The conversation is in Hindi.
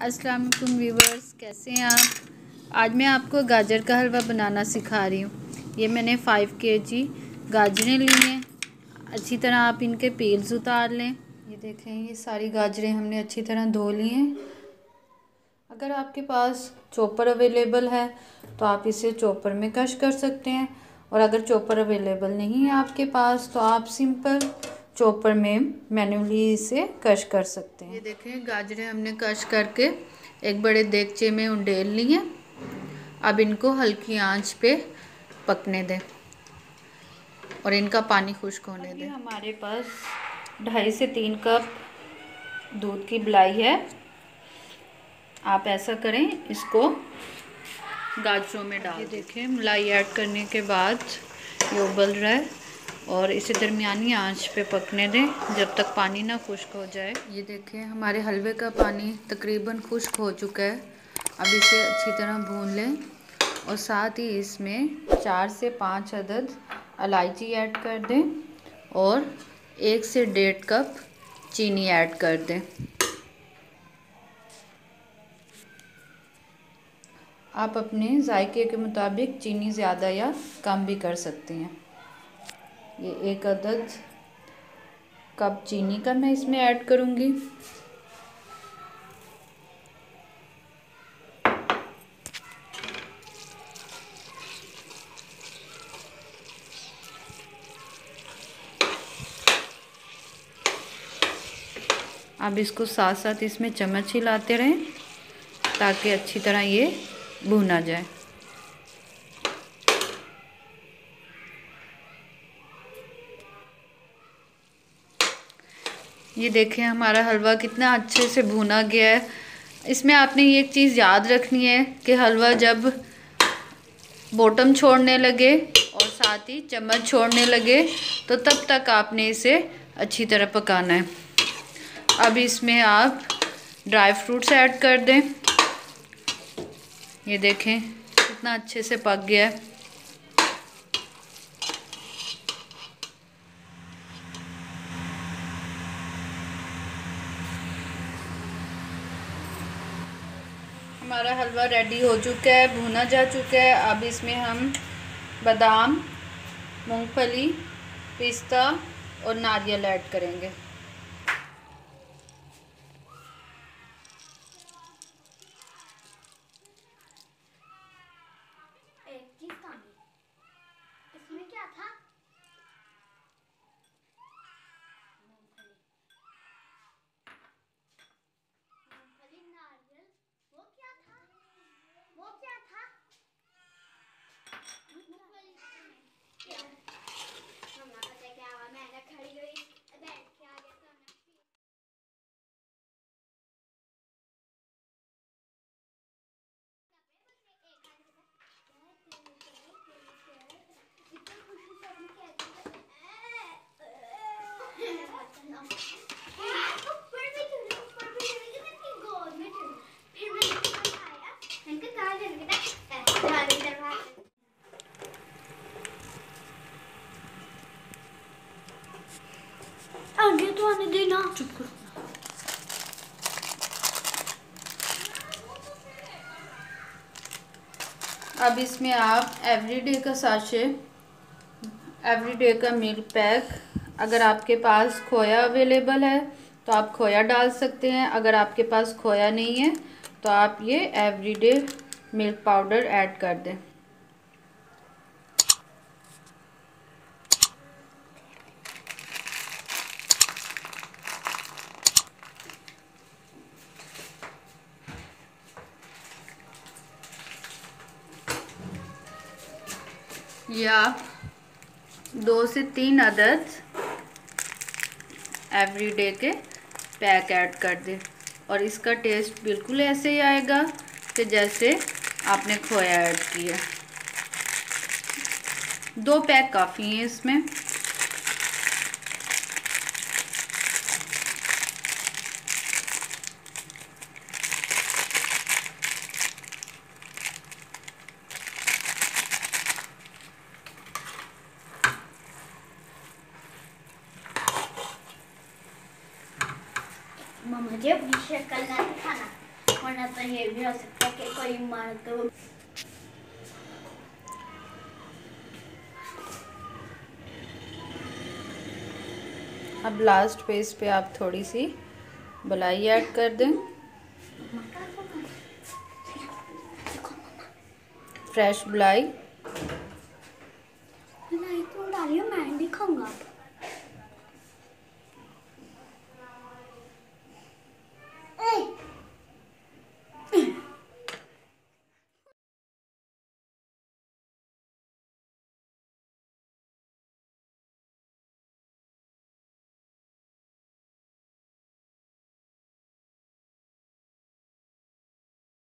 अस्सलाम वालेकुम व्यूवर्स, कैसे हैं आप। आज मैं आपको गाजर का हलवा बनाना सिखा रही हूँ। ये मैंने 5 kg गाजरें ली हैं। अच्छी तरह आप इनके पील्स उतार लें। ये देखें, ये सारी गाजरें हमने अच्छी तरह धो ली हैं। अगर आपके पास चॉपर अवेलेबल है तो आप इसे चॉपर में कश कर सकते हैं, और अगर चॉपर अवेलेबल नहीं है आपके पास तो आप सिंपल चॉपर में मैन्युअली इसे कश कर सकते हैं। ये देखें, गाजरें हमने कश करके एक बड़े देगचे में उंडेल ली हैं। अब इनको हल्की आंच पे पकने दें और इनका पानी खुश्क होने दें। हमारे पास 2.5 से 3 कप दूध की मलाई है। आप ऐसा करें, इसको गाजरों में डाल दें। देखें, मलाई ऐड करने के बाद ये उबल रहा है और इसे दरमियानी आंच पे पकने दें जब तक पानी ना खुश्क हो जाए। ये देखें, हमारे हलवे का पानी तकरीबन खुश्क हो चुका है। अब इसे अच्छी तरह भून लें और साथ ही इसमें 4 से 5 अदद इलायची ऐड कर दें और 1 से 1.5 कप चीनी ऐड कर दें। आप अपने जायके के मुताबिक चीनी ज़्यादा या कम भी कर सकते हैं। ये 1 अदद कप चीनी का मैं इसमें ऐड करूँगी। अब इसको साथ साथ इसमें चम्मच हिलाते रहें ताकि अच्छी तरह ये भुना जाए। ये देखें, हमारा हलवा कितना अच्छे से भुना गया है। इसमें आपने ये एक चीज़ याद रखनी है कि हलवा जब बॉटम छोड़ने लगे और साथ ही चम्मच छोड़ने लगे तो तब तक आपने इसे अच्छी तरह पकाना है। अब इसमें आप ड्राई फ्रूट्स ऐड कर दें। ये देखें, कितना अच्छे से पक गया है। हमारा हलवा रेडी हो चुका है, भुना जा चुका है। अब इसमें हम बादाम, मूंगफली, पिस्ता और नारियल ऐड करेंगे। इसमें क्या था? मूंगफली, नारियल, वो क्या था? वो क्या था? मूंगफली क्या? हमें पता है क्या हुआ। मैंने खड़ी हुई बैठ के आगे तो आगे तो आने देना। चुप करो। अब इसमें आप एवरीडे का साशे, एवरीडे का मिल्क पैक, अगर आपके पास खोया अवेलेबल है तो आप खोया डाल सकते हैं। अगर आपके पास खोया नहीं है तो आप ये एवरीडे मिल्क पाउडर ऐड कर दें। ये आप 2 से 3 अदद एवरीडे के पैक ऐड कर दें और इसका टेस्ट बिल्कुल ऐसे ही आएगा कि जैसे आपने खोया ऐड किया। 2 पैक काफ़ी हैं इसमें। मुझे शक्ल ना दिखाना। वरना तो ये भी हो सकता है कि कोई मार तो। अब लास्ट पेज पे आप थोड़ी सी मलाई ऐड कर दें, फ्रेश मलाई।